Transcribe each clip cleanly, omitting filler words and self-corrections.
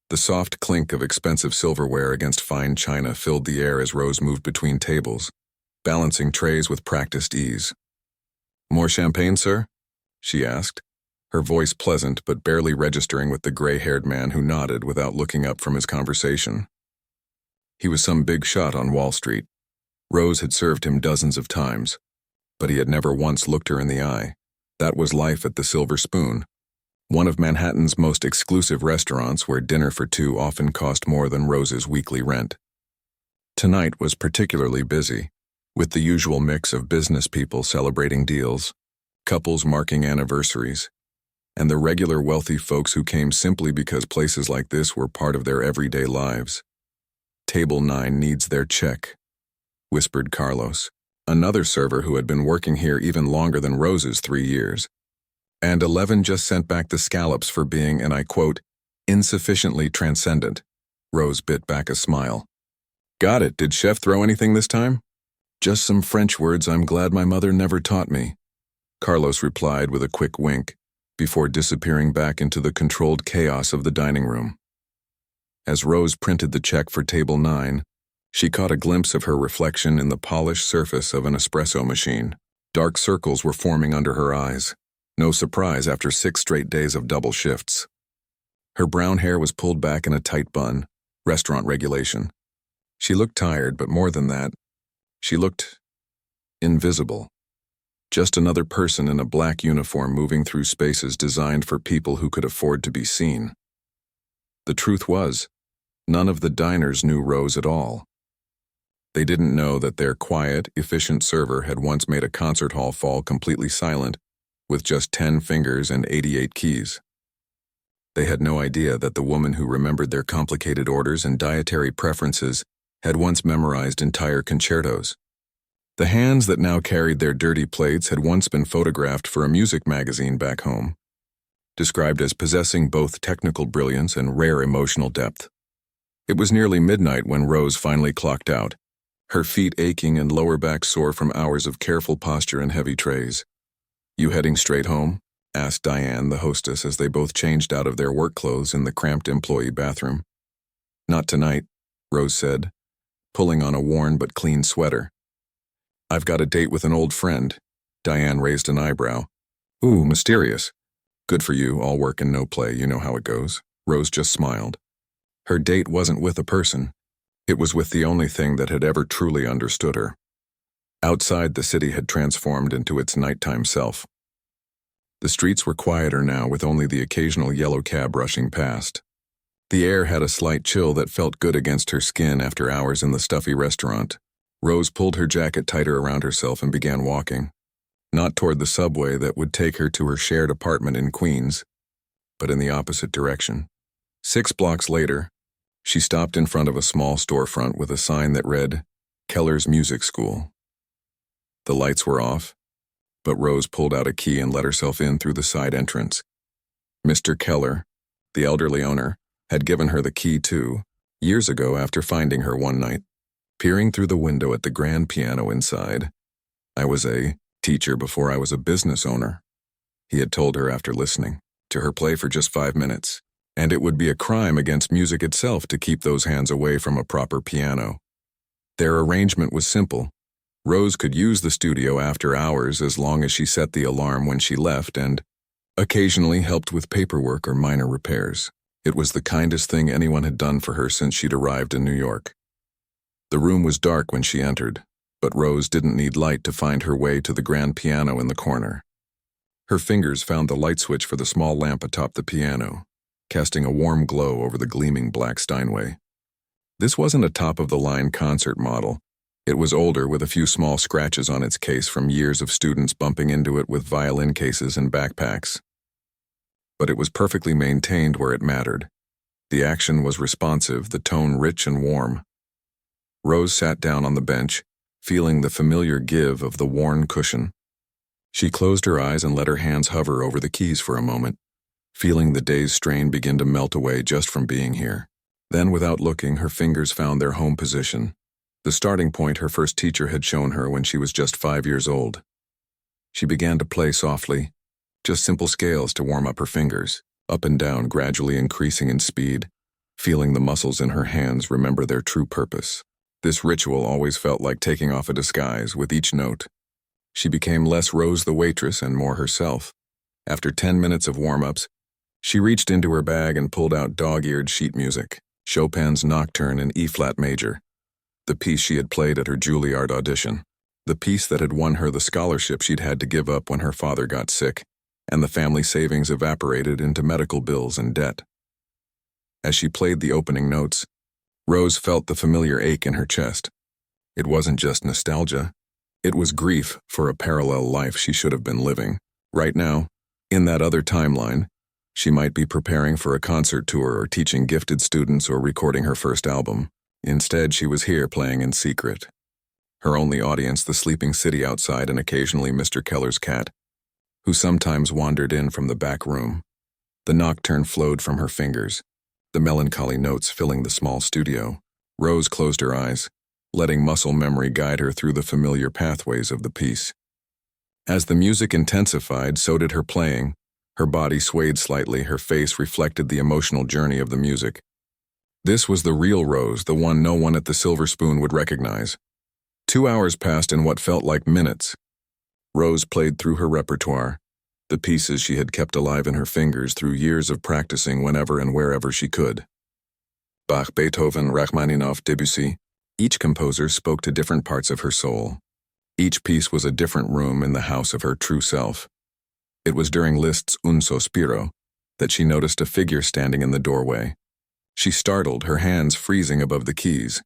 The soft clink of expensive silverware against fine china filled the air as Rose moved between tables, balancing trays with practiced ease. "More champagne, sir?" she asked, her voice pleasant but barely registering with the gray-haired man who nodded without looking up from his conversation. He was some big shot on Wall Street. Rose had served him dozens of times, but he had never once looked her in the eye. That was life at the Silver Spoon, one of Manhattan's most exclusive restaurants where dinner for two often cost more than Rose's weekly rent. Tonight was particularly busy, with the usual mix of business people celebrating deals, couples marking anniversaries, and the regular wealthy folks who came simply because places like this were part of their everyday lives. "Table 9 needs their check," whispered Carlos, another server who had been working here even longer than Rose's 3 years. "And 11 just sent back the scallops for being, and I quote, insufficiently transcendent." Rose bit back a smile. "Got it. Did Chef throw anything this time?" "Just some French words I'm glad my mother never taught me," Carlos replied with a quick wink, before disappearing back into the controlled chaos of the dining room. As Rose printed the check for table 9, she caught a glimpse of her reflection in the polished surface of an espresso machine. Dark circles were forming under her eyes. No surprise after 6 straight days of double shifts. Her brown hair was pulled back in a tight bun, restaurant regulation. She looked tired, but more than that, she looked invisible. Just another person in a black uniform moving through spaces designed for people who could afford to be seen. The truth was, none of the diners knew Rose at all. They didn't know that their quiet, efficient server had once made a concert hall fall completely silent with just 10 fingers and 88 keys. They had no idea that the woman who remembered their complicated orders and dietary preferences had once memorized entire concertos. The hands that now carried their dirty plates had once been photographed for a music magazine back home, described as possessing both technical brilliance and rare emotional depth. It was nearly midnight when Rose finally clocked out, her feet aching and lower back sore from hours of careful posture and heavy trays. "You heading straight home?" asked Diane, the hostess, as they both changed out of their work clothes in the cramped employee bathroom. "Not tonight," Rose said, pulling on a worn but clean sweater. "I've got a date with an old friend." Diane raised an eyebrow. "Ooh, mysterious." "Good for you, all work and no play, you know how it goes." Rose just smiled. Her date wasn't with a person. It was with the only thing that had ever truly understood her. Outside, the city had transformed into its nighttime self. The streets were quieter now, with only the occasional yellow cab rushing past. The air had a slight chill that felt good against her skin after hours in the stuffy restaurant. Rose pulled her jacket tighter around herself and began walking, not toward the subway that would take her to her shared apartment in Queens, but in the opposite direction. 6 blocks later, she stopped in front of a small storefront with a sign that read, "Keller's Music School." The lights were off, but Rose pulled out a key and let herself in through the side entrance. Mr. Keller, the elderly owner, had given her the key too, years ago after finding her one night, peering through the window at the grand piano inside. "I was a teacher before I was a business owner," he had told her after listening to her play for just 5 minutes, and it would be a crime against music itself to keep those hands away from a proper piano. Their arrangement was simple. Rose could use the studio after hours as long as she set the alarm when she left and occasionally helped with paperwork or minor repairs. It was the kindest thing anyone had done for her since she'd arrived in New York. The room was dark when she entered, but Rose didn't need light to find her way to the grand piano in the corner. Her fingers found the light switch for the small lamp atop the piano, casting a warm glow over the gleaming black Steinway. This wasn't a top-of-the-line concert model. It was older, with a few small scratches on its case from years of students bumping into it with violin cases and backpacks. But it was perfectly maintained where it mattered. The action was responsive, the tone rich and warm. Rose sat down on the bench, feeling the familiar give of the worn cushion. She closed her eyes and let her hands hover over the keys for a moment, feeling the day's strain begin to melt away just from being here. Then, without looking, her fingers found their home position, the starting point her first teacher had shown her when she was just 5 years old. She began to play softly, just simple scales to warm up her fingers, up and down, gradually increasing in speed, feeling the muscles in her hands remember their true purpose. This ritual always felt like taking off a disguise with each note. She became less Rose the waitress and more herself. After 10 minutes of warm-ups, she reached into her bag and pulled out dog-eared sheet music, Chopin's Nocturne in E-flat major, the piece she had played at her Juilliard audition, the piece that had won her the scholarship she'd had to give up when her father got sick, and the family savings evaporated into medical bills and debt. As she played the opening notes, Rose felt the familiar ache in her chest. It wasn't just nostalgia. It was grief for a parallel life she should have been living. Right now, in that other timeline, she might be preparing for a concert tour or teaching gifted students or recording her first album. Instead, she was here playing in secret. Her only audience, the sleeping city outside and occasionally Mr. Keller's cat, who sometimes wandered in from the back room. The nocturne flowed from her fingers, the melancholy notes filling the small studio. Rose closed her eyes, letting muscle memory guide her through the familiar pathways of the piece. As the music intensified, so did her playing. Her body swayed slightly, her face reflected the emotional journey of the music. This was the real Rose, the one no one at the Silver Spoon would recognize. 2 hours passed in what felt like minutes. Rose played through her repertoire, the pieces she had kept alive in her fingers through years of practicing whenever and wherever she could. Bach, Beethoven, Rachmaninoff, Debussy. Each composer spoke to different parts of her soul. Each piece was a different room in the house of her true self. It was during Liszt's Un Sospiro that she noticed a figure standing in the doorway. She startled, her hands freezing above the keys.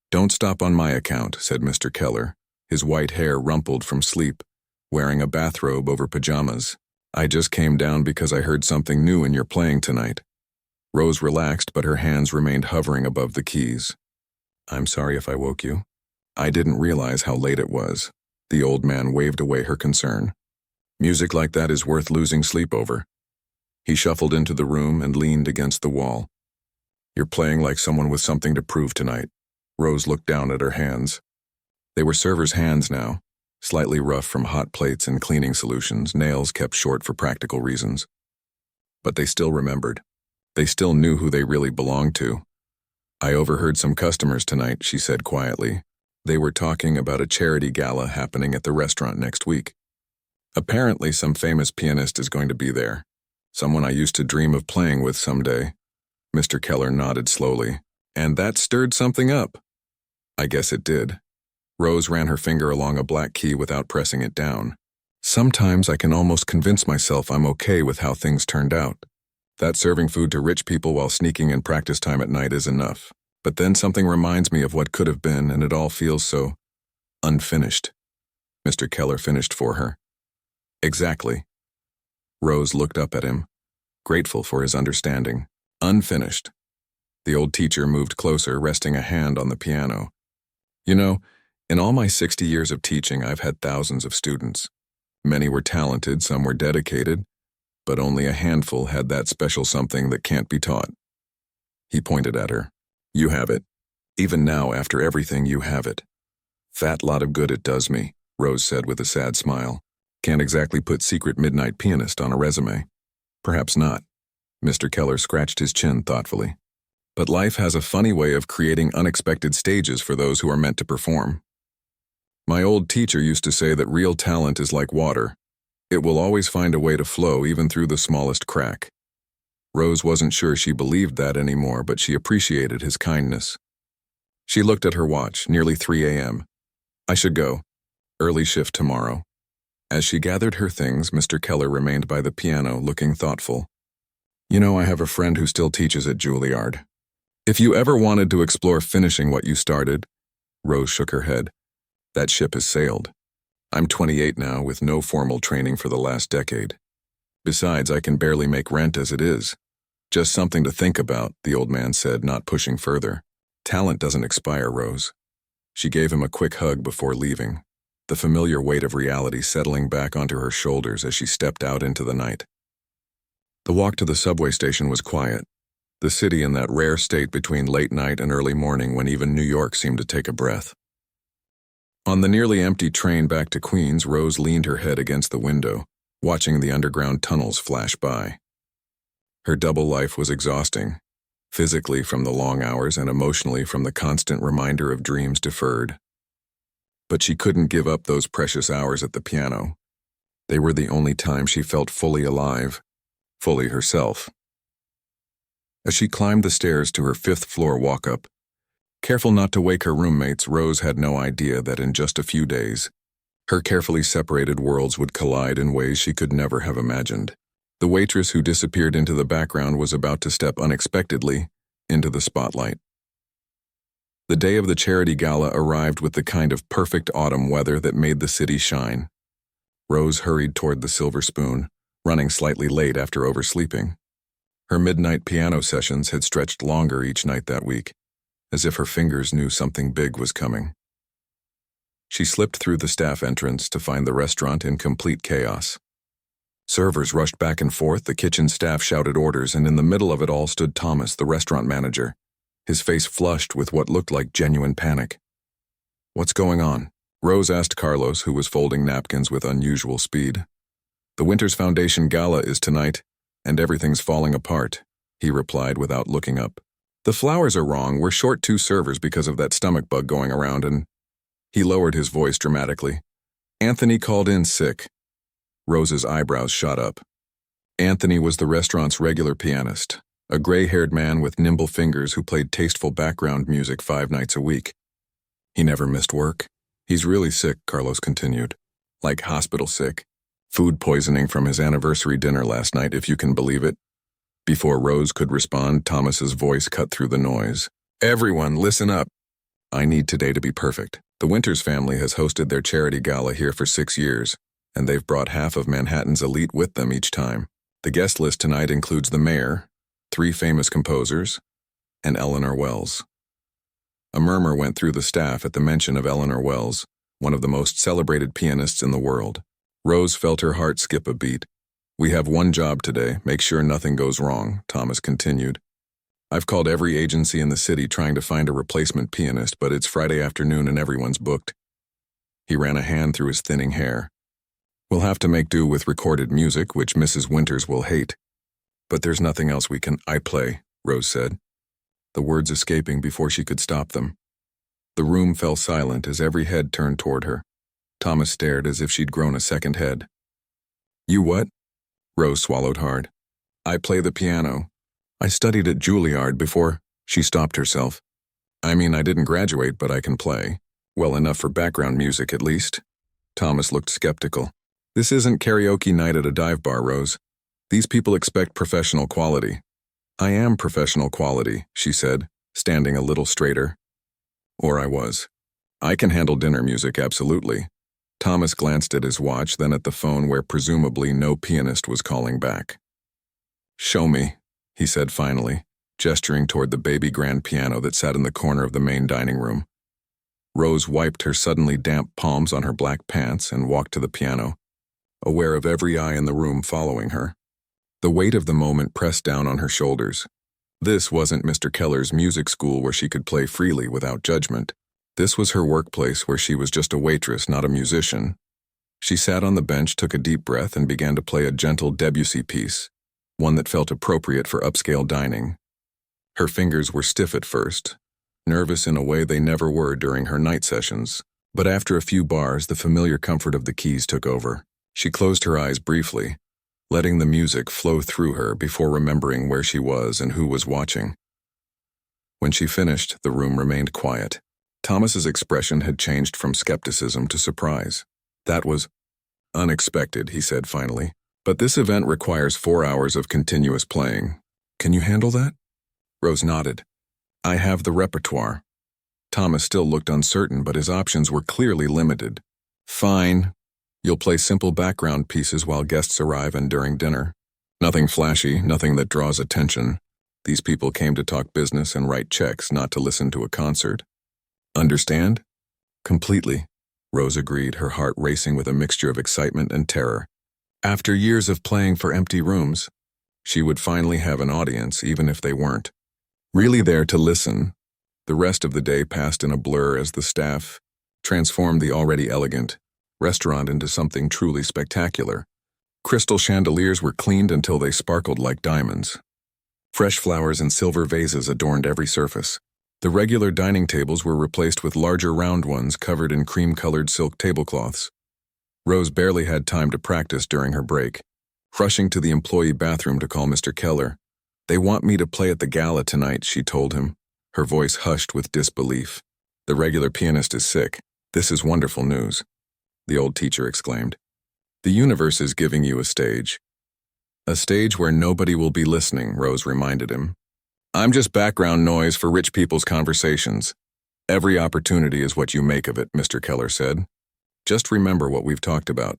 "Don't stop on my account," said Mr. Keller, his white hair rumpled from sleep, wearing a bathrobe over pajamas. "I just came down because I heard something new in your playing tonight." Rose relaxed, but her hands remained hovering above the keys. "I'm sorry if I woke you. I didn't realize how late it was." The old man waved away her concern. "Music like that is worth losing sleep over." He shuffled into the room and leaned against the wall. "You're playing like someone with something to prove tonight." Rose looked down at her hands. They were servers' hands now, slightly rough from hot plates and cleaning solutions, nails kept short for practical reasons. But they still remembered. They still knew who they really belonged to. "I overheard some customers tonight," she said quietly. "They were talking about a charity gala happening at the restaurant next week. Apparently some famous pianist is going to be there. Someone I used to dream of playing with someday." Mr. Keller nodded slowly. "And that stirred something up." "I guess it did." Rose ran her finger along a black key without pressing it down. "Sometimes I can almost convince myself I'm okay with how things turned out. That serving food to rich people while sneaking in practice time at night is enough. But then something reminds me of what could have been, and it all feels so unfinished." Mr. Keller finished for her. "Exactly." Rose looked up at him, grateful for his understanding. "Unfinished." The old teacher moved closer, resting a hand on the piano. "You know, in all my 60 years of teaching, I've had thousands of students. Many were talented, some were dedicated, but only a handful had that special something that can't be taught." He pointed at her. "You have it. Even now, after everything, you have it." "Fat lot of good it does me," Rose said with a sad smile. "Can't exactly put secret midnight pianist on a resume." "Perhaps not." Mr. Keller scratched his chin thoughtfully. "But life has a funny way of creating unexpected stages for those who are meant to perform. My old teacher used to say that real talent is like water. It will always find a way to flow even through the smallest crack." Rose wasn't sure she believed that anymore, but she appreciated his kindness. She looked at her watch, nearly 3 a.m. "I should go. Early shift tomorrow." As she gathered her things, Mr. Keller remained by the piano, looking thoughtful. "You know, I have a friend who still teaches at Juilliard. If you ever wanted to explore finishing what you started," Rose shook her head, "that ship has sailed. I'm 28 now, with no formal training for the last decade. Besides, I can barely make rent as it is." "Just something to think about," the old man said, not pushing further. "Talent doesn't expire, Rose." She gave him a quick hug before leaving, the familiar weight of reality settling back onto her shoulders as she stepped out into the night. The walk to the subway station was quiet, the city in that rare state between late night and early morning when even New York seemed to take a breath. On the nearly empty train back to Queens, Rose leaned her head against the window, watching the underground tunnels flash by. Her double life was exhausting. physically from the long hours and emotionally from the constant reminder of dreams deferred. But she couldn't give up those precious hours at the piano. They were the only time she felt fully alive, fully herself. As she climbed the stairs to her fifth-floor walk-up, careful not to wake her roommates, Rose had no idea that in just a few days, her carefully separated worlds would collide in ways she could never have imagined. The waitress who disappeared into the background was about to step unexpectedly into the spotlight. The day of the charity gala arrived with the kind of perfect autumn weather that made the city shine. Rose hurried toward the silver spoon, running slightly late after oversleeping. Her midnight piano sessions had stretched longer each night that week, as if her fingers knew something big was coming. She slipped through the staff entrance to find the restaurant in complete chaos. Servers rushed back and forth, the kitchen staff shouted orders, and in the middle of it all stood Thomas, the restaurant manager, his face flushed with what looked like genuine panic. "What's going on?" Rose asked Carlos, who was folding napkins with unusual speed. "The Winters Foundation Gala is tonight, and everything's falling apart," he replied without looking up. "The flowers are wrong, we're short 2 servers because of that stomach bug going around, and—" He lowered his voice dramatically. "Anthony called in sick." Rose's eyebrows shot up. Anthony was the restaurant's regular pianist, a gray-haired man with nimble fingers who played tasteful background music 5 nights a week. He never missed work. "He's really sick," Carlos continued. "Like hospital sick. Food poisoning from his anniversary dinner last night, if you can believe it." Before Rose could respond, Thomas's voice cut through the noise. "Everyone, listen up. I need today to be perfect. The Winters family has hosted their charity gala here for 6 years, and they've brought half of Manhattan's elite with them each time. The guest list tonight includes the mayor, 3 famous composers, and Eleanor Wells." A murmur went through the staff at the mention of Eleanor Wells, one of the most celebrated pianists in the world. Rose felt her heart skip a beat. "We have one job today, make sure nothing goes wrong," Thomas continued. "I've called every agency in the city trying to find a replacement pianist, but it's Friday afternoon and everyone's booked." He ran a hand through his thinning hair. "We'll have to make do with recorded music, which Mrs. Winters will hate. But there's nothing else we can—" "I play," Rose said, the words escaping before she could stop them. The room fell silent as every head turned toward her. Thomas stared as if she'd grown a second head. "You what?" Rose swallowed hard. "I play the piano. I studied at Juilliard before—" She stopped herself. "I mean, I didn't graduate, but I can play. Well enough for background music, at least." Thomas looked skeptical. "This isn't karaoke night at a dive bar, Rose. These people expect professional quality." "I am professional quality," she said, standing a little straighter. "Or I was. I can handle dinner music, absolutely." Thomas glanced at his watch, then at the phone where presumably no pianist was calling back. "Show me," he said finally, gesturing toward the baby grand piano that sat in the corner of the main dining room. Rose wiped her suddenly damp palms on her black pants and walked to the piano, aware of every eye in the room following her. The weight of the moment pressed down on her shoulders. This wasn't Mr. Keller's music school where she could play freely without judgment. This was her workplace where she was just a waitress, not a musician. She sat on the bench, took a deep breath, and began to play a gentle Debussy piece, one that felt appropriate for upscale dining. Her fingers were stiff at first, nervous in a way they never were during her night sessions, but after a few bars, the familiar comfort of the keys took over. She closed her eyes briefly, letting the music flow through her before remembering where she was and who was watching. When she finished, the room remained quiet. Thomas's expression had changed from skepticism to surprise. "That was unexpected," he said finally. "But this event requires 4 hours of continuous playing. Can you handle that?" Rose nodded. "I have the repertoire." Thomas still looked uncertain, but his options were clearly limited. "Fine. You'll play simple background pieces while guests arrive and during dinner. Nothing flashy, nothing that draws attention. These people came to talk business and write checks, not to listen to a concert. Understand?" "Completely," Rose agreed, her heart racing with a mixture of excitement and terror. After years of playing for empty rooms, she would finally have an audience, even if they weren't really there to listen. The rest of the day passed in a blur as the staff transformed the already elegant restaurant into something truly spectacular. Crystal chandeliers were cleaned until they sparkled like diamonds. Fresh flowers and silver vases adorned every surface. The regular dining tables were replaced with larger round ones covered in cream-colored silk tablecloths. Rose barely had time to practice during her break. Rushing to the employee bathroom to call Mr. Keller. "They want me to play at the gala tonight," she told him, her voice hushed with disbelief. "The regular pianist is sick. This is wonderful news," the old teacher exclaimed. "The universe is giving you a stage." "A stage where nobody will be listening," Rose reminded him. "I'm just background noise for rich people's conversations. Every opportunity is what you make of it," Mr. Keller said. "Just remember what we've talked about.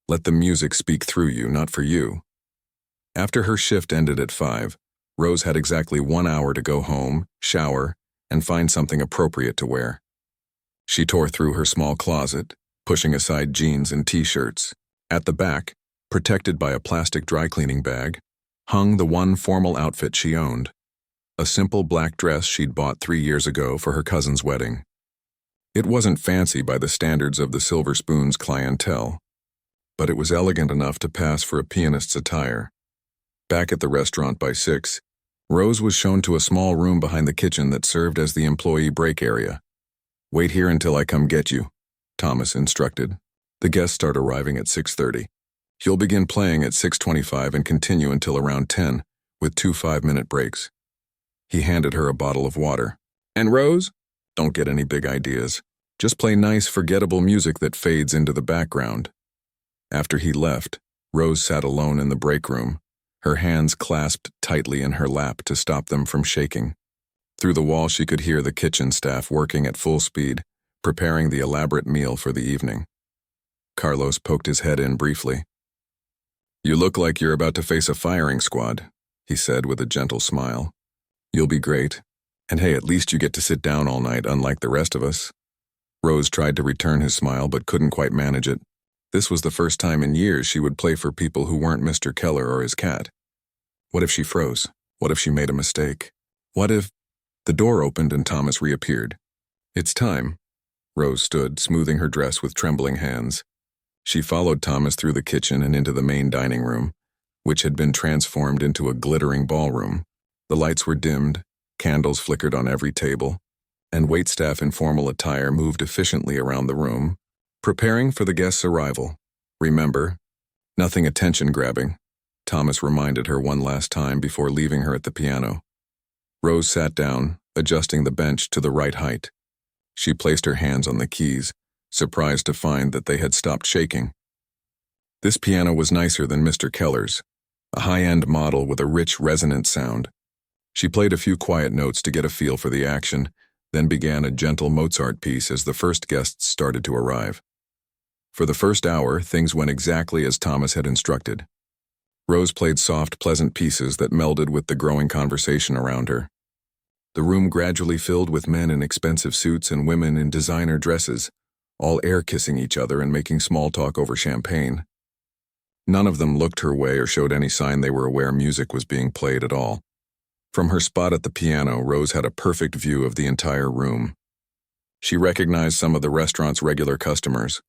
Let the music speak through you, not for you." After her shift ended at 5, Rose had exactly 1 hour to go home, shower, and find something appropriate to wear. She tore through her small closet, pushing aside jeans and t-shirts. At the back, protected by a plastic dry cleaning bag, hung the one formal outfit she owned. A simple black dress she'd bought 3 years ago for her cousin's wedding. It wasn't fancy by the standards of the Silver Spoon's clientele, but it was elegant enough to pass for a pianist's attire. Back at the restaurant by 6, Rose was shown to a small room behind the kitchen that served as the employee break area. "Wait here until I come get you," Thomas instructed. "The guests start arriving at 6:30. You'll begin playing at 6:25 and continue until around 10, with 2 5-minute breaks." He handed her a bottle of water. "And Rose? Don't get any big ideas. Just play nice, forgettable music that fades into the background." After he left, Rose sat alone in the break room, her hands clasped tightly in her lap to stop them from shaking. Through the wall she could hear the kitchen staff working at full speed, preparing the elaborate meal for the evening. Carlos poked his head in briefly. "You look like you're about to face a firing squad," he said with a gentle smile. "You'll be great. And hey, at least you get to sit down all night, unlike the rest of us." Rose tried to return his smile but couldn't quite manage it. This was the first time in years she would play for people who weren't Mr. Keller or his cat. What if she froze? What if she made a mistake? What if... The door opened and Thomas reappeared. "It's time." Rose stood, smoothing her dress with trembling hands. She followed Thomas through the kitchen and into the main dining room, which had been transformed into a glittering ballroom. The lights were dimmed, candles flickered on every table, and waitstaff in formal attire moved efficiently around the room, preparing for the guests' arrival. "Remember, nothing attention-grabbing," Thomas reminded her one last time before leaving her at the piano. Rose sat down, adjusting the bench to the right height. She placed her hands on the keys, surprised to find that they had stopped shaking. This piano was nicer than Mr. Keller's, a high-end model with a rich, resonant sound. She played a few quiet notes to get a feel for the action, then began a gentle Mozart piece as the first guests started to arrive. For the first hour, things went exactly as Thomas had instructed. Rose played soft, pleasant pieces that melded with the growing conversation around her. The room gradually filled with men in expensive suits and women in designer dresses, all air-kissing each other and making small talk over champagne. None of them looked her way or showed any sign they were aware music was being played at all. From her spot at the piano, Rose had a perfect view of the entire room. She recognized some of the restaurant's regular customers,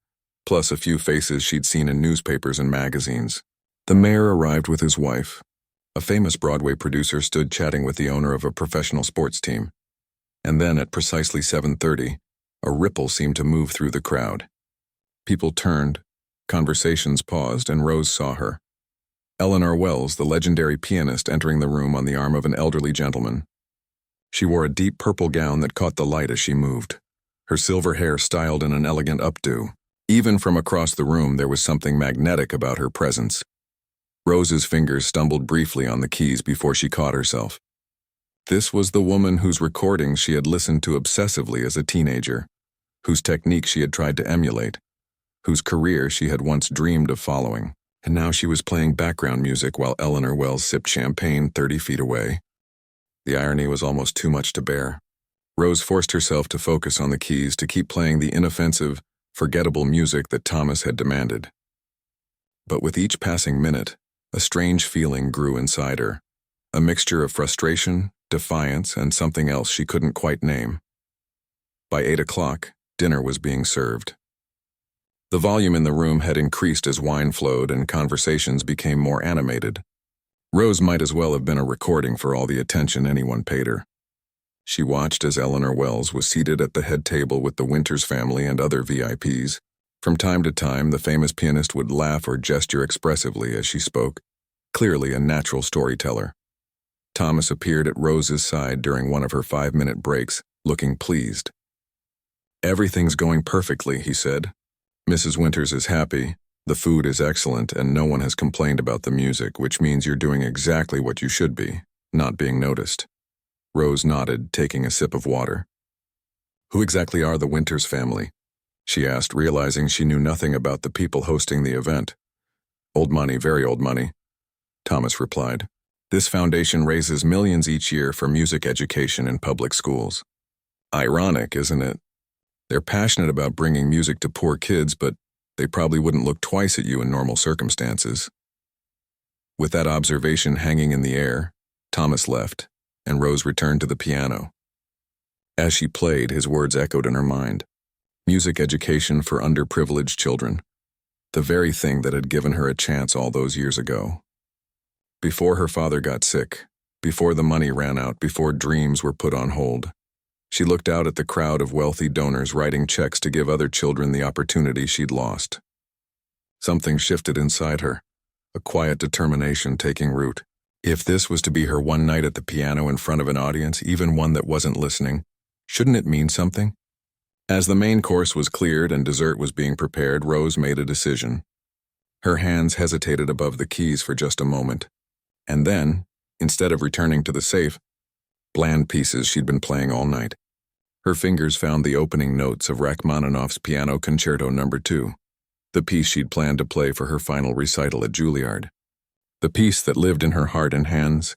plus a few faces she'd seen in newspapers and magazines. The mayor arrived with his wife. A famous Broadway producer stood chatting with the owner of a professional sports team. And then, at precisely 7:30, a ripple seemed to move through the crowd. People turned, conversations paused, and Rose saw her. Eleanor Wells, the legendary pianist, entering the room on the arm of an elderly gentleman. She wore a deep purple gown that caught the light as she moved, her silver hair styled in an elegant updo. Even from across the room, there was something magnetic about her presence. Rose's fingers stumbled briefly on the keys before she caught herself. This was the woman whose recordings she had listened to obsessively as a teenager, whose technique she had tried to emulate, whose career she had once dreamed of following. And now she was playing background music while Eleanor Wells sipped champagne 30 feet away. The irony was almost too much to bear. Rose forced herself to focus on the keys to keep playing the inoffensive, forgettable music that Thomas had demanded. But with each passing minute, a strange feeling grew inside her, a mixture of frustration, defiance, and something else she couldn't quite name. By 8 o'clock, dinner was being served. The volume in the room had increased as wine flowed and conversations became more animated. Rose might as well have been a recording for all the attention anyone paid her. She watched as Eleanor Wells was seated at the head table with the Winters family and other VIPs. From time to time, the famous pianist would laugh or gesture expressively as she spoke, clearly a natural storyteller. Thomas appeared at Rose's side during one of her 5-minute breaks, looking pleased. "Everything's going perfectly," he said. "Mrs. Winters is happy, the food is excellent, and no one has complained about the music, which means you're doing exactly what you should be, not being noticed." Rose nodded, taking a sip of water. "Who exactly are the Winters family?" she asked, realizing she knew nothing about the people hosting the event. "Old money, very old money," Thomas replied. "This foundation raises millions each year for music education in public schools." "Ironic, isn't it? They're passionate about bringing music to poor kids, but they probably wouldn't look twice at you in normal circumstances." With that observation hanging in the air, Thomas left, and Rose returned to the piano. As she played, his words echoed in her mind. Music education for underprivileged children. The very thing that had given her a chance all those years ago. Before her father got sick, before the money ran out, before dreams were put on hold, she looked out at the crowd of wealthy donors writing checks to give other children the opportunity she'd lost. Something shifted inside her, a quiet determination taking root. If this was to be her one night at the piano in front of an audience, even one that wasn't listening, shouldn't it mean something? As the main course was cleared and dessert was being prepared, Rose made a decision. Her hands hesitated above the keys for just a moment. And then, instead of returning to the safe, bland pieces she'd been playing all night, her fingers found the opening notes of Rachmaninoff's Piano Concerto No. 2, the piece she'd planned to play for her final recital at Juilliard. The piece that lived in her heart and hands,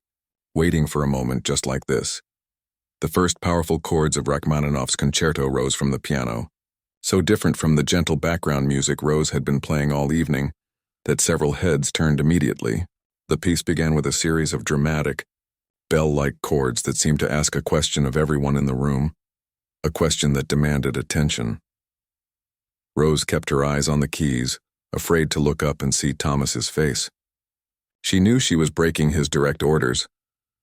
waiting for a moment just like this. The first powerful chords of Rachmaninoff's concerto rose from the piano, so different from the gentle background music Rose had been playing all evening that several heads turned immediately. The piece began with a series of dramatic, bell-like chords that seemed to ask a question of everyone in the room, a question that demanded attention. Rose kept her eyes on the keys, afraid to look up and see Thomas's face. She knew she was breaking his direct orders,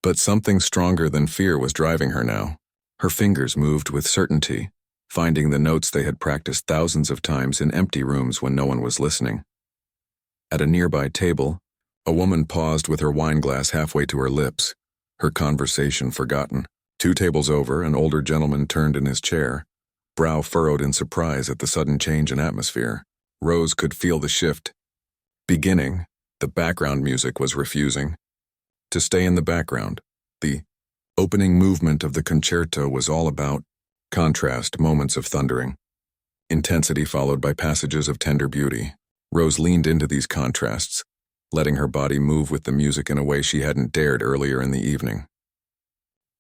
but something stronger than fear was driving her now. Her fingers moved with certainty, finding the notes they had practiced thousands of times in empty rooms when no one was listening. At a nearby table, a woman paused with her wineglass halfway to her lips, her conversation forgotten. 2 tables over, an older gentleman turned in his chair, brow furrowed in surprise at the sudden change in atmosphere. Rose could feel the shift. Beginning, the background music was refusing to stay in the background. The opening movement of the concerto was all about contrast, moments of thundering, intensity followed by passages of tender beauty. Rose leaned into these contrasts, letting her body move with the music in a way she hadn't dared earlier in the evening.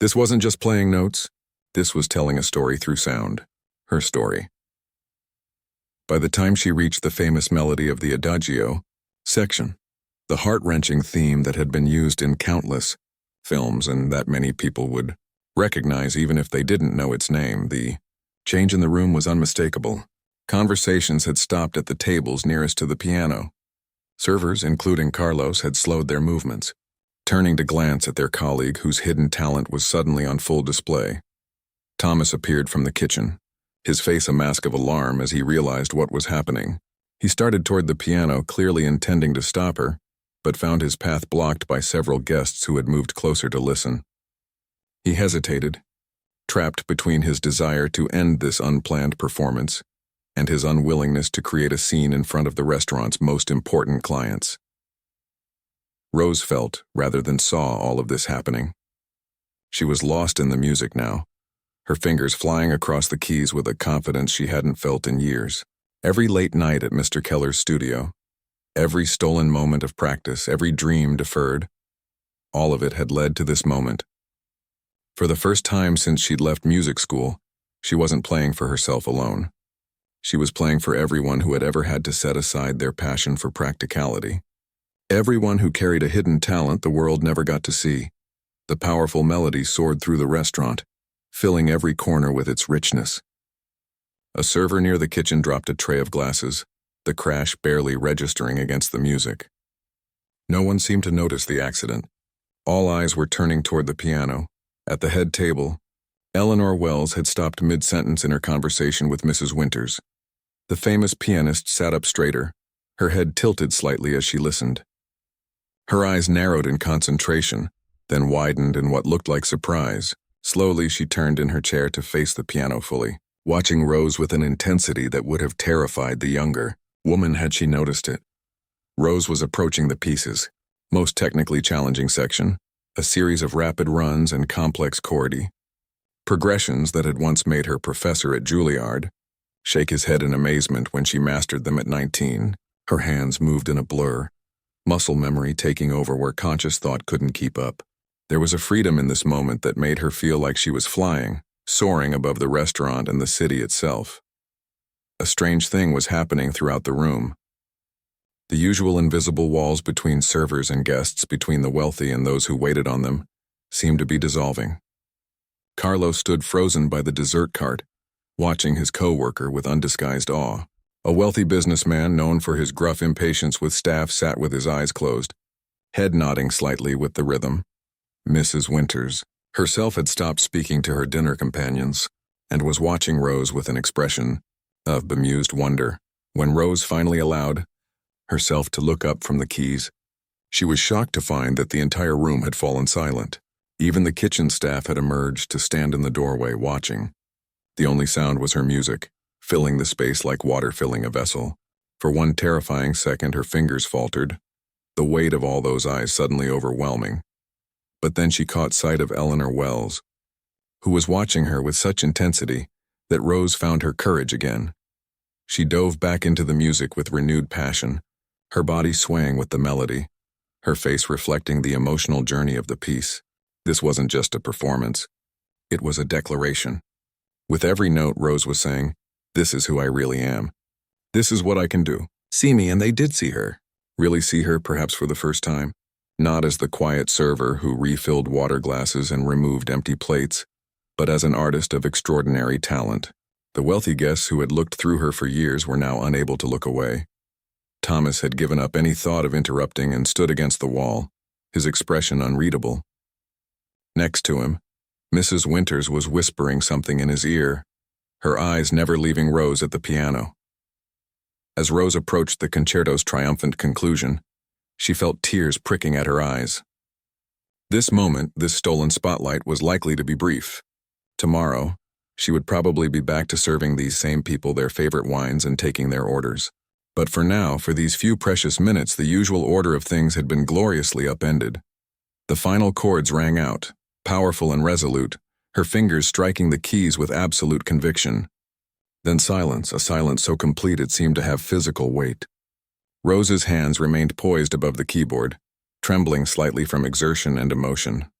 This wasn't just playing notes, this was telling a story through sound, her story. By the time she reached the famous melody of the Adagio section, the heart-wrenching theme that had been used in countless films and that many people would recognize even if they didn't know its name, the change in the room was unmistakable. Conversations had stopped at the tables nearest to the piano. Servers, including Carlos, had slowed their movements, turning to glance at their colleague whose hidden talent was suddenly on full display. Thomas appeared from the kitchen, his face a mask of alarm as he realized what was happening. He started toward the piano, clearly intending to stop her, but found his path blocked by several guests who had moved closer to listen. He hesitated, trapped between his desire to end this unplanned performance and his unwillingness to create a scene in front of the restaurant's most important clients. Rose felt, rather than saw, all of this happening. She was lost in the music now, her fingers flying across the keys with a confidence she hadn't felt in years. Every late night at Mr. Keller's studio, every stolen moment of practice, every dream deferred, all of it had led to this moment. For the first time since she'd left music school, she wasn't playing for herself alone. She was playing for everyone who had ever had to set aside their passion for practicality. Everyone who carried a hidden talent the world never got to see. The powerful melody soared through the restaurant, filling every corner with its richness. A server near the kitchen dropped a tray of glasses, the crash barely registering against the music. No one seemed to notice the accident. All eyes were turning toward the piano. At the head table, Eleanor Wells had stopped mid-sentence in her conversation with Mrs. Winters. The famous pianist sat up straighter, her head tilted slightly as she listened. Her eyes narrowed in concentration, then widened in what looked like surprise. Slowly, she turned in her chair to face the piano fully, watching Rose with an intensity that would have terrified the younger woman had she noticed it. Rose was approaching the pieces, most technically challenging section, a series of rapid runs and complex chordy. Progressions that had once made her professor at Juilliard shake his head in amazement when she mastered them at 19. Her hands moved in a blur, muscle memory taking over where conscious thought couldn't keep up. There was a freedom in this moment that made her feel like she was flying, soaring above the restaurant and the city itself. A strange thing was happening throughout the room. The usual invisible walls between servers and guests, between the wealthy and those who waited on them, seemed to be dissolving. Carlo stood frozen by the dessert cart, watching his co-worker with undisguised awe. A wealthy businessman known for his gruff impatience with staff sat with his eyes closed, head nodding slightly with the rhythm. Mrs. Winters herself had stopped speaking to her dinner companions and was watching Rose with an expression of bemused wonder. When Rose finally allowed herself to look up from the keys, she was shocked to find that the entire room had fallen silent. Even the kitchen staff had emerged to stand in the doorway watching. The only sound was her music, filling the space like water filling a vessel. For one terrifying second, her fingers faltered, the weight of all those eyes suddenly overwhelming. But then she caught sight of Eleanor Wells, who was watching her with such intensity that Rose found her courage again. She dove back into the music with renewed passion, her body swaying with the melody, her face reflecting the emotional journey of the piece. This wasn't just a performance. It was a declaration. With every note, Rose was saying, "This is who I really am. This is what I can do." See me, and they did see her. Really see her, perhaps for the first time. Not as the quiet server who refilled water glasses and removed empty plates, but as an artist of extraordinary talent. The wealthy guests who had looked through her for years were now unable to look away. Thomas had given up any thought of interrupting and stood against the wall, his expression unreadable. Next to him, Mrs. Winters was whispering something in his ear, her eyes never leaving Rose at the piano. As Rose approached the concerto's triumphant conclusion, she felt tears pricking at her eyes. This moment, this stolen spotlight, was likely to be brief. Tomorrow, she would probably be back to serving these same people their favorite wines and taking their orders. But for now, for these few precious minutes, the usual order of things had been gloriously upended. The final chords rang out, powerful and resolute, her fingers striking the keys with absolute conviction. Then silence, a silence so complete it seemed to have physical weight. Rose's hands remained poised above the keyboard, trembling slightly from exertion and emotion.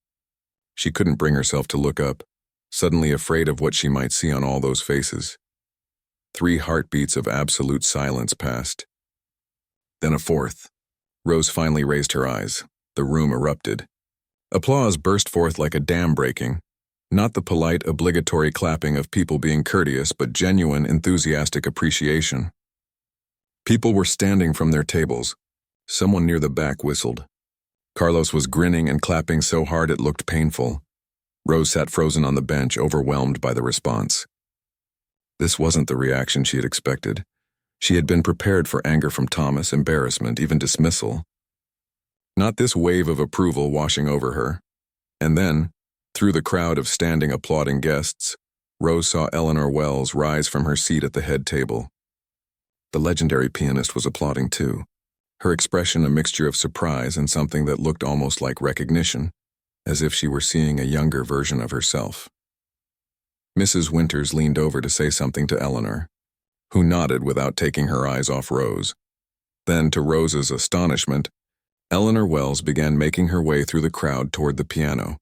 She couldn't bring herself to look up, suddenly afraid of what she might see on all those faces. 3 heartbeats of absolute silence passed. Then a fourth. Rose finally raised her eyes. The room erupted. Applause burst forth like a dam breaking, not the polite, obligatory clapping of people being courteous, but genuine, enthusiastic appreciation. People were standing from their tables. Someone near the back whistled. Carlos was grinning and clapping so hard it looked painful. Rose sat frozen on the bench, overwhelmed by the response. This wasn't the reaction she had expected. She had been prepared for anger from Thomas, embarrassment, even dismissal. Not this wave of approval washing over her. And then, through the crowd of standing applauding guests, Rose saw Eleanor Wells rise from her seat at the head table. The legendary pianist was applauding too, her expression a mixture of surprise and something that looked almost like recognition, as if she were seeing a younger version of herself. Mrs. Winters leaned over to say something to Eleanor, who nodded without taking her eyes off Rose. Then, to Rose's astonishment, Eleanor Wells began making her way through the crowd toward the piano.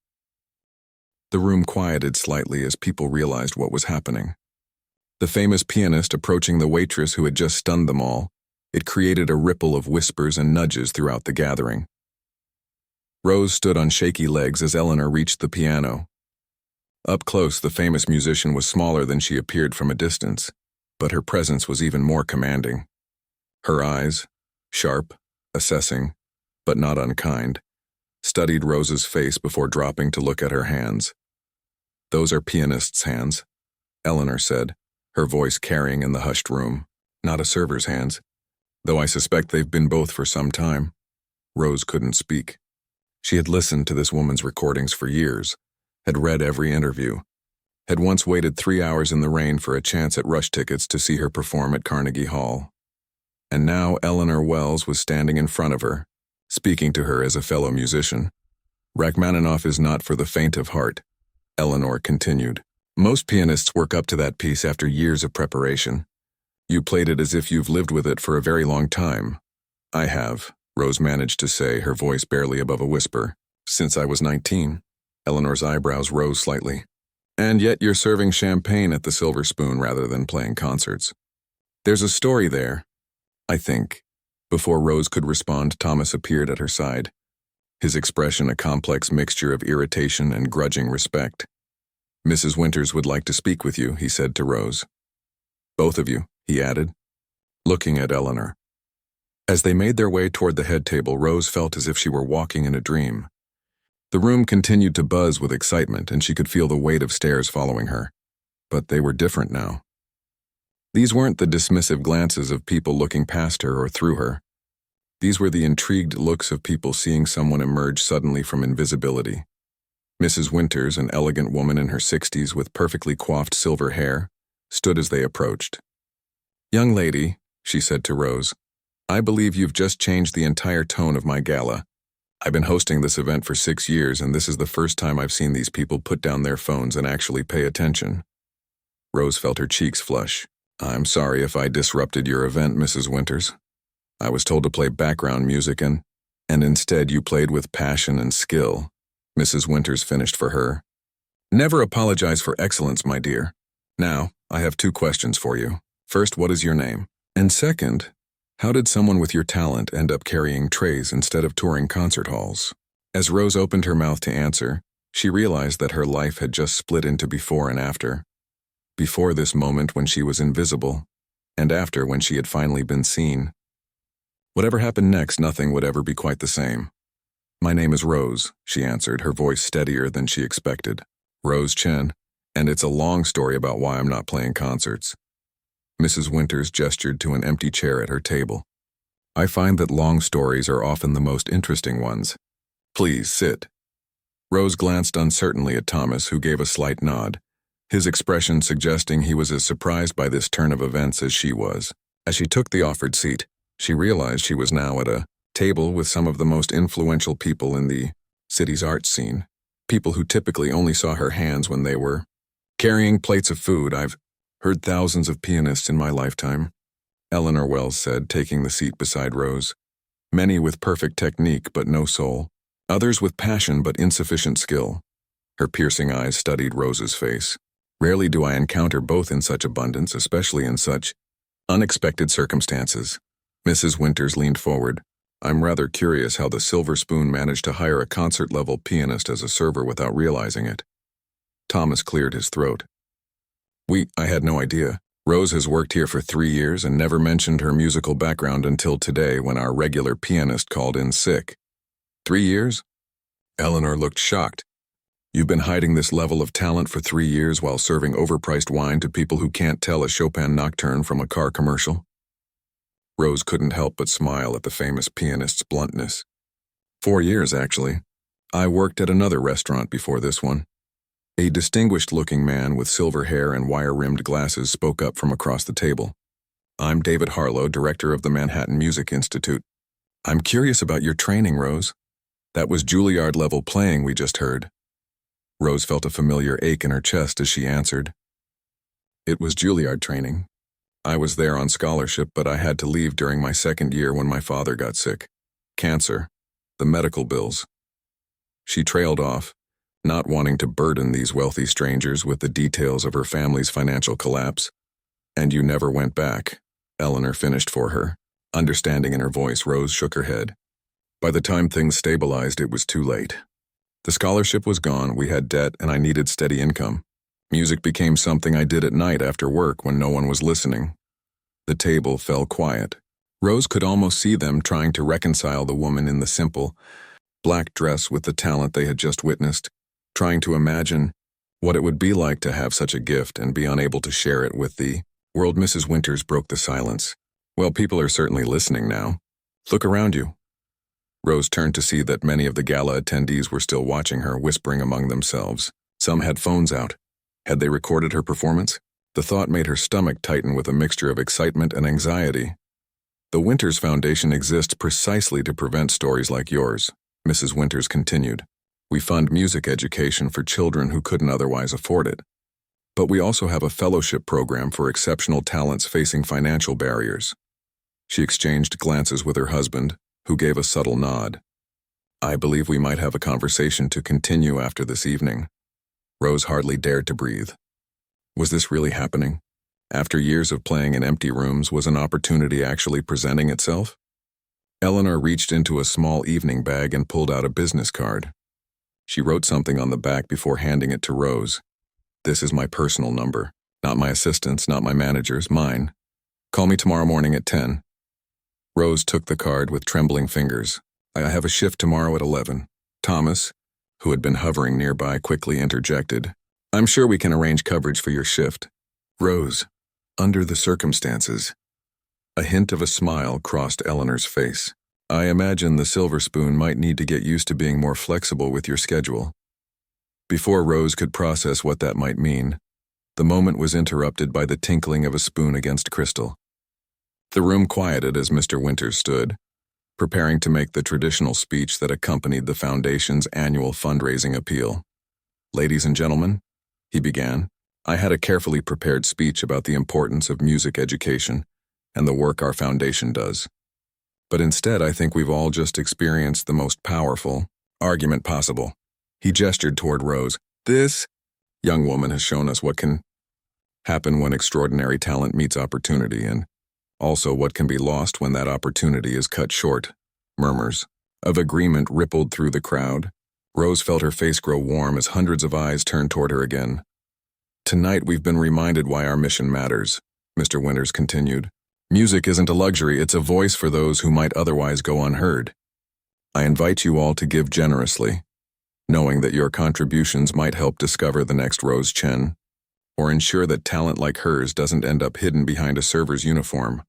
The room quieted slightly as people realized what was happening. The famous pianist approaching the waitress who had just stunned them all, it created a ripple of whispers and nudges throughout the gathering. Rose stood on shaky legs as Eleanor reached the piano. Up close, the famous musician was smaller than she appeared from a distance, but her presence was even more commanding. Her eyes, sharp, assessing, but not unkind, studied Rose's face before dropping to look at her hands. "Those are pianist's hands," Eleanor said, her voice carrying in the hushed room. "Not a server's hands, though I suspect they've been both for some time." Rose couldn't speak. She had listened to this woman's recordings for years, had read every interview, had once waited 3 hours in the rain for a chance at rush tickets to see her perform at Carnegie Hall. And now Eleanor Wells was standing in front of her, speaking to her as a fellow musician. "Rachmaninoff is not for the faint of heart," Eleanor continued. "Most pianists work up to that piece after years of preparation. You played it as if you've lived with it for a very long time." "I have," Rose managed to say, her voice barely above a whisper. "Since I was 19. Eleanor's eyebrows rose slightly. "And yet you're serving champagne at the Silver Spoon rather than playing concerts. There's a story there, I think." Before Rose could respond, Thomas appeared at her side, his expression a complex mixture of irritation and grudging respect. "Mrs. Winters would like to speak with you," he said to Rose. "Both of you," he added, looking at Eleanor. As they made their way toward the head table, Rose felt as if she were walking in a dream. The room continued to buzz with excitement, and she could feel the weight of stares following her. But they were different now. These weren't the dismissive glances of people looking past her or through her. These were the intrigued looks of people seeing someone emerge suddenly from invisibility. Mrs. Winters, an elegant woman in her 60s with perfectly coiffed silver hair, stood as they approached. "Young lady," she said to Rose, "I believe you've just changed the entire tone of my gala. I've been hosting this event for 6 years, and this is the first time I've seen these people put down their phones and actually pay attention." Rose felt her cheeks flush. "I'm sorry if I disrupted your event, Mrs. Winters. I was told to play background music and instead you played with passion and skill," Mrs. Winters finished for her. "Never apologize for excellence, my dear. Now, I have 2 questions for you. First, what is your name? And second, how did someone with your talent end up carrying trays instead of touring concert halls?" As Rose opened her mouth to answer, she realized that her life had just split into before and after. Before this moment when she was invisible, and after when she had finally been seen. Whatever happened next, nothing would ever be quite the same. "My name is Rose," she answered, her voice steadier than she expected. "Rose Chen, and it's a long story about why I'm not playing concerts." Mrs. Winters gestured to an empty chair at her table. "I find that long stories are often the most interesting ones. Please sit." Rose glanced uncertainly at Thomas, who gave a slight nod, his expression suggesting he was as surprised by this turn of events as she was. As she took the offered seat, she realized she was now at a table with some of the most influential people in the city's art scene, people who typically only saw her hands when they were carrying plates of food. "I've heard thousands of pianists in my lifetime," Eleanor Wells said, taking the seat beside Rose. "Many with perfect technique but no soul, others with passion but insufficient skill." Her piercing eyes studied Rose's face. "Rarely do I encounter both in such abundance, especially in such unexpected circumstances." Mrs. Winters leaned forward. "I'm rather curious how the Silver Spoon managed to hire a concert-level pianist as a server without realizing it." Thomas cleared his throat. I had no idea. Rose has worked here for 3 years and never mentioned her musical background until today when our regular pianist called in sick." 3 years? Eleanor looked shocked. "You've been hiding this level of talent for 3 years while serving overpriced wine to people who can't tell a Chopin nocturne from a car commercial?" Rose couldn't help but smile at the famous pianist's bluntness. 4 years, actually. I worked at another restaurant before this one." A distinguished-looking man with silver hair and wire-rimmed glasses spoke up from across the table. "I'm David Harlow, director of the Manhattan Music Institute. I'm curious about your training, Rose. That was Juilliard-level playing we just heard." Rose felt a familiar ache in her chest as she answered. "It was Juilliard training. I was there on scholarship, but I had to leave during my 2nd year when my father got sick. Cancer. The medical bills." She trailed off, not wanting to burden these wealthy strangers with the details of her family's financial collapse. "And you never went back," Eleanor finished for her. Understanding in her voice, Rose shook her head. "By the time things stabilized, it was too late. The scholarship was gone, we had debt, and I needed steady income. Music became something I did at night after work when no one was listening." The table fell quiet. Rose could almost see them trying to reconcile the woman in the simple, black dress with the talent they had just witnessed, trying to imagine what it would be like to have such a gift and be unable to share it with the world. Mrs. Winters broke the silence. Well, people are certainly listening now. Look around you. Rose turned to see that many of the gala attendees were still watching her, whispering among themselves. Some had phones out. Had they recorded her performance? The thought made her stomach tighten with a mixture of excitement and anxiety. The Winters Foundation exists precisely to prevent stories like yours, Mrs. Winters continued. We fund music education for children who couldn't otherwise afford it. But we also have a fellowship program for exceptional talents facing financial barriers. She exchanged glances with her husband, who gave a subtle nod. I believe we might have a conversation to continue after this evening. Rose hardly dared to breathe. Was this really happening? After years of playing in empty rooms, was an opportunity actually presenting itself? Eleanor reached into a small evening bag and pulled out a business card. She wrote something on the back before handing it to Rose. This is my personal number. Not my assistant's, not my manager's, mine. Call me tomorrow morning at 10. Rose took the card with trembling fingers. I have a shift tomorrow at 11. Thomas, who had been hovering nearby, quickly interjected. I'm sure we can arrange coverage for your shift. Rose, under the circumstances. A hint of a smile crossed Eleanor's face. I imagine the silver spoon might need to get used to being more flexible with your schedule. Before Rose could process what that might mean, the moment was interrupted by the tinkling of a spoon against crystal. The room quieted as Mr. Winters stood, preparing to make the traditional speech that accompanied the Foundation's annual fundraising appeal. Ladies and gentlemen, he began, I had a carefully prepared speech about the importance of music education and the work our foundation does. But instead, I think we've all just experienced the most powerful argument possible. He gestured toward Rose. This young woman has shown us what can happen when extraordinary talent meets opportunity, and also what can be lost when that opportunity is cut short. Murmurs of agreement rippled through the crowd. Rose felt her face grow warm as hundreds of eyes turned toward her again. Tonight we've been reminded why our mission matters, Mr. Winters continued. Music isn't a luxury, it's a voice for those who might otherwise go unheard. I invite you all to give generously, knowing that your contributions might help discover the next Rose Chen, or ensure that talent like hers doesn't end up hidden behind a server's uniform,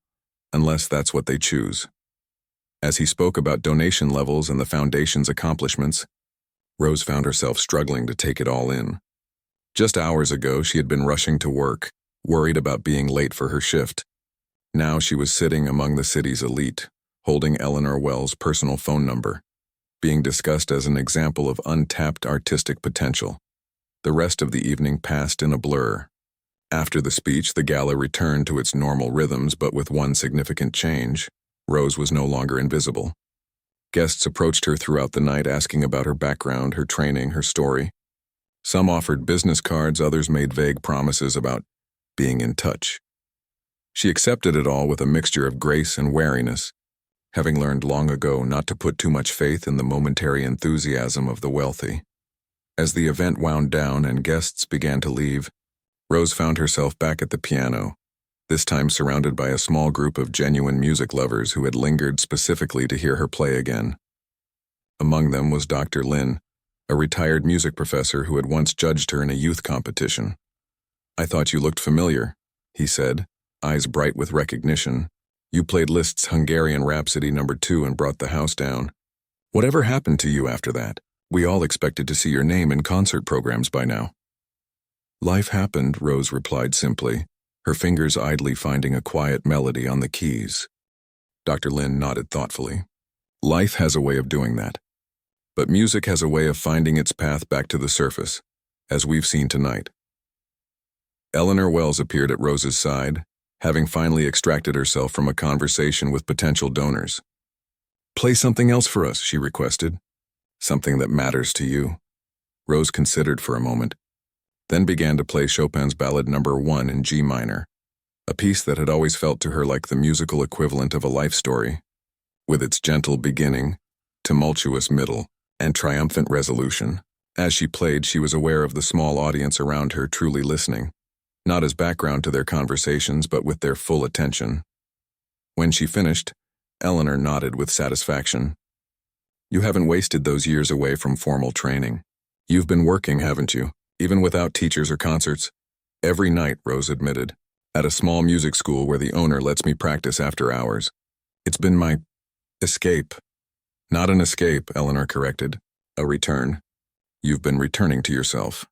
unless that's what they choose. As he spoke about donation levels and the Foundation's accomplishments, Rose found herself struggling to take it all in. Just hours ago, she had been rushing to work, worried about being late for her shift. Now she was sitting among the city's elite, holding Eleanor Wells' personal phone number, being discussed as an example of untapped artistic potential. The rest of the evening passed in a blur. After the speech, the gala returned to its normal rhythms, but with one significant change. Rose was no longer invisible. Guests approached her throughout the night asking about her background, her training, her story. Some offered business cards, others made vague promises about being in touch. She accepted it all with a mixture of grace and wariness, having learned long ago not to put too much faith in the momentary enthusiasm of the wealthy. As the event wound down and guests began to leave, Rose found herself back at the piano, this time surrounded by a small group of genuine music lovers who had lingered specifically to hear her play again. Among them was Dr. Lin, a retired music professor who had once judged her in a youth competition. I thought you looked familiar, he said, eyes bright with recognition. You played Liszt's Hungarian Rhapsody No. 2 and brought the house down. Whatever happened to you after that? We all expected to see your name in concert programs by now. Life happened, Rose replied simply, her fingers idly finding a quiet melody on the keys. Dr. Lin nodded thoughtfully. Life has a way of doing that. But music has a way of finding its path back to the surface, as we've seen tonight. Eleanor Wells appeared at Rose's side, having finally extracted herself from a conversation with potential donors. Play something else for us, she requested. Something that matters to you. Rose considered for a moment, then began to play Chopin's Ballad No. 1 in G minor, a piece that had always felt to her like the musical equivalent of a life story, with its gentle beginning, tumultuous middle, and triumphant resolution. As she played, she was aware of the small audience around her truly listening, not as background to their conversations but with their full attention. When she finished, Eleanor nodded with satisfaction. You haven't wasted those years away from formal training. You've been working, haven't you? Even without teachers or concerts? Every night, Rose admitted. At a small music school where the owner lets me practice after hours. It's been my escape. Not an escape, Eleanor corrected. A return. You've been returning to yourself.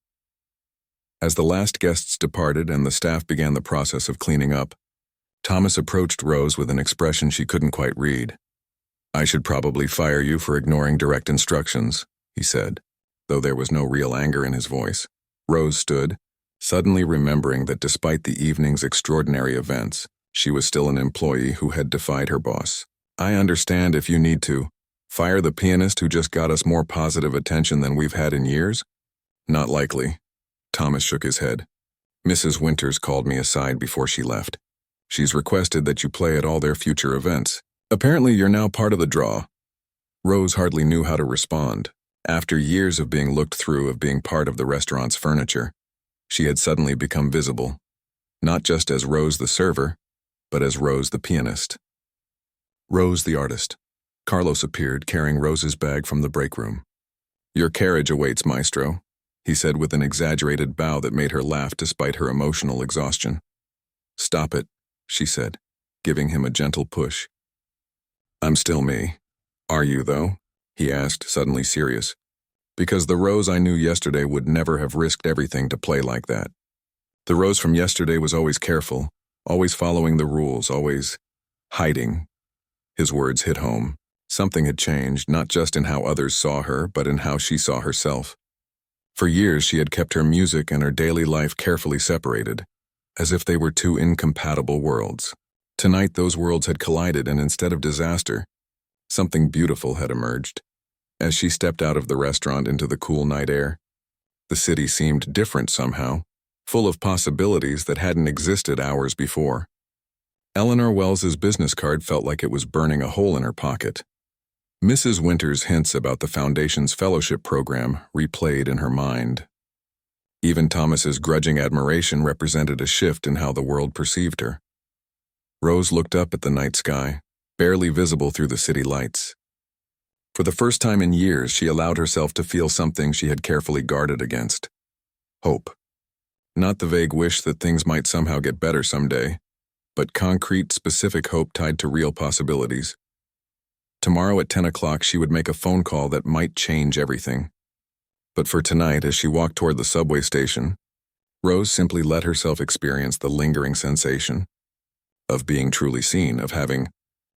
As the last guests departed and the staff began the process of cleaning up, Thomas approached Rose with an expression she couldn't quite read. I should probably fire you for ignoring direct instructions, he said, though there was no real anger in his voice. Rose stood, suddenly remembering that despite the evening's extraordinary events, she was still an employee who had defied her boss. I understand if you need to. Fire the pianist who just got us more positive attention than we've had in years? Not likely. Thomas shook his head. Mrs. Winters called me aside before she left. She's requested that you play at all their future events. Apparently you're now part of the draw. Rose hardly knew how to respond. After years of being looked through, of being part of the restaurant's furniture, she had suddenly become visible, not just as Rose the server, but as Rose the pianist. Rose the artist. Carlos appeared, carrying Rose's bag from the break room. Your carriage awaits, maestro, he said with an exaggerated bow that made her laugh despite her emotional exhaustion. Stop it, she said, giving him a gentle push. I'm still me. Are you, though? He asked, suddenly serious. Because the Rose I knew yesterday would never have risked everything to play like that. The Rose from yesterday was always careful, always following the rules, always hiding. His words hit home. Something had changed, not just in how others saw her, but in how she saw herself. For years she had kept her music and her daily life carefully separated, as if they were two incompatible worlds. Tonight those worlds had collided, and instead of disaster, something beautiful had emerged. As she stepped out of the restaurant into the cool night air, the city seemed different somehow, full of possibilities that hadn't existed hours before. Eleanor Wells's business card felt like it was burning a hole in her pocket. Mrs. Winters' hints about the Foundation's fellowship program replayed in her mind. Even Thomas's grudging admiration represented a shift in how the world perceived her. Rose looked up at the night sky, barely visible through the city lights. For the first time in years, she allowed herself to feel something she had carefully guarded against. Hope. Not the vague wish that things might somehow get better someday, but concrete, specific hope tied to real possibilities. Tomorrow at 10 o'clock, she would make a phone call that might change everything. But for tonight, as she walked toward the subway station, Rose simply let herself experience the lingering sensation of being truly seen, of having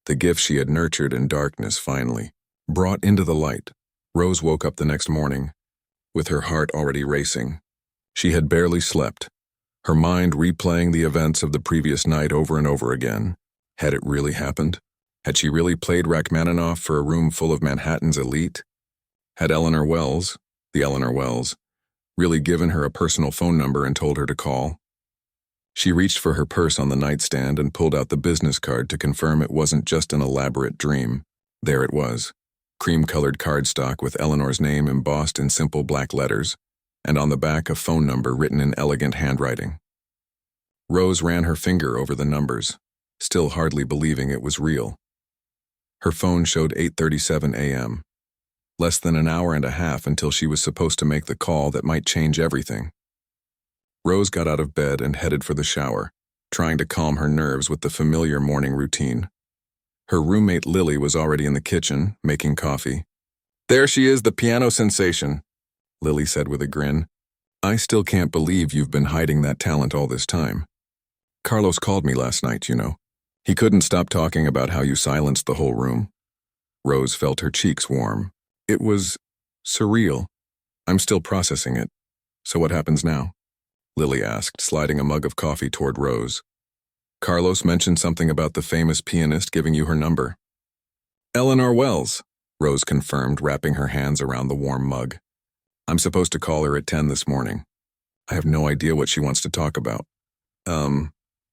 the gift she had nurtured in darkness finally brought into the light. Rose woke up the next morning, with her heart already racing. She had barely slept, her mind replaying the events of the previous night over and over again. Had it really happened? Had she really played Rachmaninoff for a room full of Manhattan's elite? Had Eleanor Wells, the Eleanor Wells, really given her a personal phone number and told her to call? She reached for her purse on the nightstand and pulled out the business card to confirm it wasn't just an elaborate dream. There it was, cream-colored cardstock with Eleanor's name embossed in simple black letters, and on the back a phone number written in elegant handwriting. Rose ran her finger over the numbers, still hardly believing it was real. Her phone showed 8:37 a.m., less than an hour and a half until she was supposed to make the call that might change everything. Rose got out of bed and headed for the shower, trying to calm her nerves with the familiar morning routine. Her roommate Lily was already in the kitchen, making coffee. There she is, the piano sensation, Lily said with a grin. I still can't believe you've been hiding that talent all this time. Carlos called me last night, you know. He couldn't stop talking about how you silenced the whole room. Rose felt her cheeks warm. It was surreal. I'm still processing it. So what happens now? Lily asked, sliding a mug of coffee toward Rose. Carlos mentioned something about the famous pianist giving you her number. Eleanor Wells, Rose confirmed, wrapping her hands around the warm mug. I'm supposed to call her at 10 this morning. I have no idea what she wants to talk about.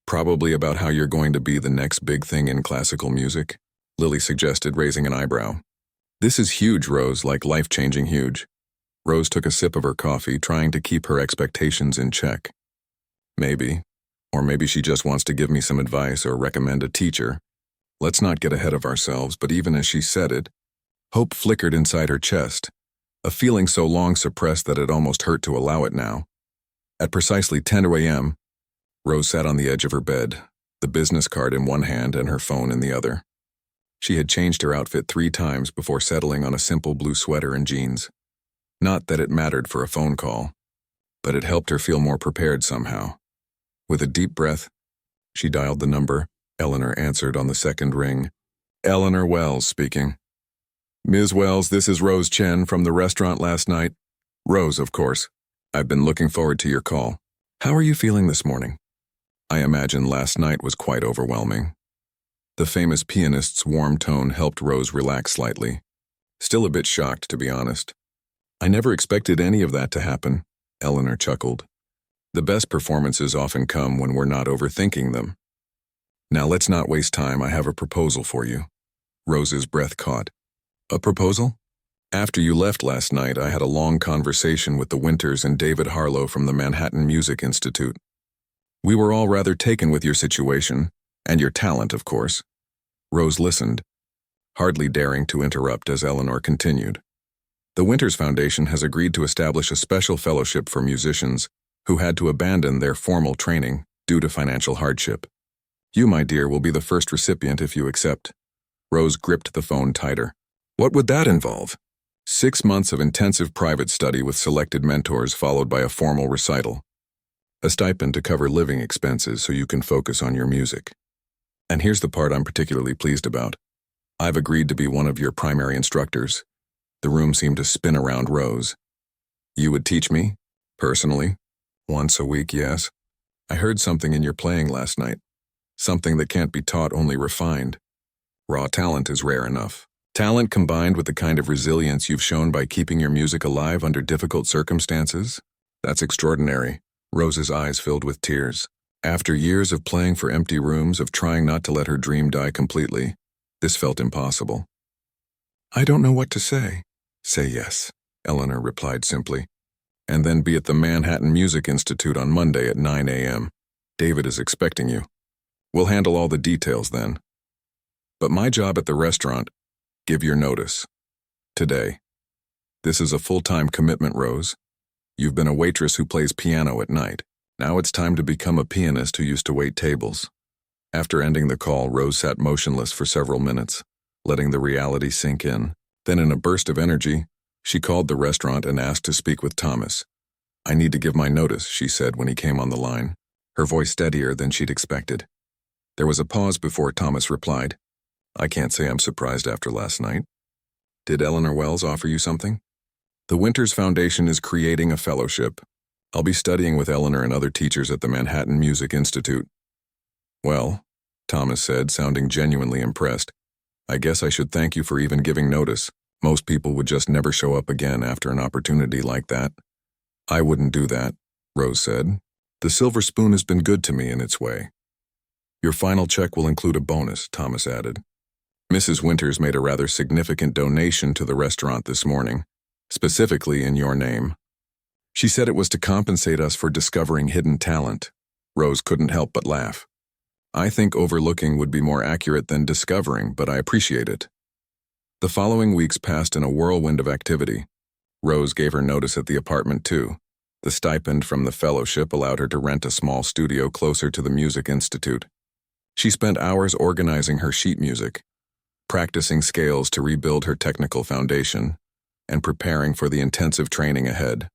Probably about how you're going to be the next big thing in classical music, Lily suggested, raising an eyebrow. This is huge, Rose, like life-changing huge. Rose took a sip of her coffee, trying to keep her expectations in check. Maybe. Or maybe she just wants to give me some advice or recommend a teacher. Let's not get ahead of ourselves, but even as she said it, hope flickered inside her chest, a feeling so long suppressed that it almost hurt to allow it now. At precisely 10 a.m., Rose sat on the edge of her bed, the business card in one hand and her phone in the other. She had changed her outfit 3 times before settling on a simple blue sweater and jeans. Not that it mattered for a phone call, but it helped her feel more prepared somehow. With a deep breath, she dialed the number. Eleanor answered on the second ring. Eleanor Wells speaking. Ms. Wells, this is Rose Chen from the restaurant last night. Rose, of course. I've been looking forward to your call. How are you feeling this morning? I imagine last night was quite overwhelming. The famous pianist's warm tone helped Rose relax slightly. Still a bit shocked, to be honest. I never expected any of that to happen, Eleanor chuckled. The best performances often come when we're not overthinking them. Now let's not waste time, I have a proposal for you. Rose's breath caught. A proposal? After you left last night, I had a long conversation with the Winters and David Harlow from the Manhattan Music Institute. We were all rather taken with your situation, and your talent, of course. Rose listened, hardly daring to interrupt as Eleanor continued. The Winters Foundation has agreed to establish a special fellowship for musicians who had to abandon their formal training due to financial hardship. You, my dear, will be the first recipient if you accept. Rose gripped the phone tighter. What would that involve? 6 months of intensive private study with selected mentors followed by a formal recital. A stipend to cover living expenses so you can focus on your music. And here's the part I'm particularly pleased about. I've agreed to be one of your primary instructors. The room seemed to spin around Rose. You would teach me? Personally? Once a week, yes. I heard something in your playing last night. Something that can't be taught, only refined. Raw talent is rare enough. Talent combined with the kind of resilience you've shown by keeping your music alive under difficult circumstances? That's extraordinary. Rose's eyes filled with tears. After years of playing for empty rooms, of trying not to let her dream die completely, this felt impossible. I don't know what to say. Say yes, Eleanor replied simply. And then be at the Manhattan Music Institute on Monday at 9 a.m. David is expecting you. We'll handle all the details then. But my job at the restaurant, give your notice. Today. This is a full-time commitment, Rose. You've been a waitress who plays piano at night. Now it's time to become a pianist who used to wait tables. After ending the call, Rose sat motionless for several minutes, letting the reality sink in. Then in a burst of energy, she called the restaurant and asked to speak with Thomas. I need to give my notice, she said when he came on the line, her voice steadier than she'd expected. There was a pause before Thomas replied, I can't say I'm surprised after last night. Did Eleanor Wells offer you something? The Winters Foundation is creating a fellowship. I'll be studying with Eleanor and other teachers at the Manhattan Music Institute. Well, Thomas said, sounding genuinely impressed, I guess I should thank you for even giving notice. Most people would just never show up again after an opportunity like that. I wouldn't do that, Rose said. The silver spoon has been good to me in its way. Your final check will include a bonus, Thomas added. Mrs. Winters made a rather significant donation to the restaurant this morning, specifically in your name. She said it was to compensate us for discovering hidden talent. Rose couldn't help but laugh. I think overlooking would be more accurate than discovering, but I appreciate it. The following weeks passed in a whirlwind of activity. Rose gave her notice at the apartment too. The stipend from the fellowship allowed her to rent a small studio closer to the Music Institute. She spent hours organizing her sheet music, practicing scales to rebuild her technical foundation, and preparing for the intensive training ahead.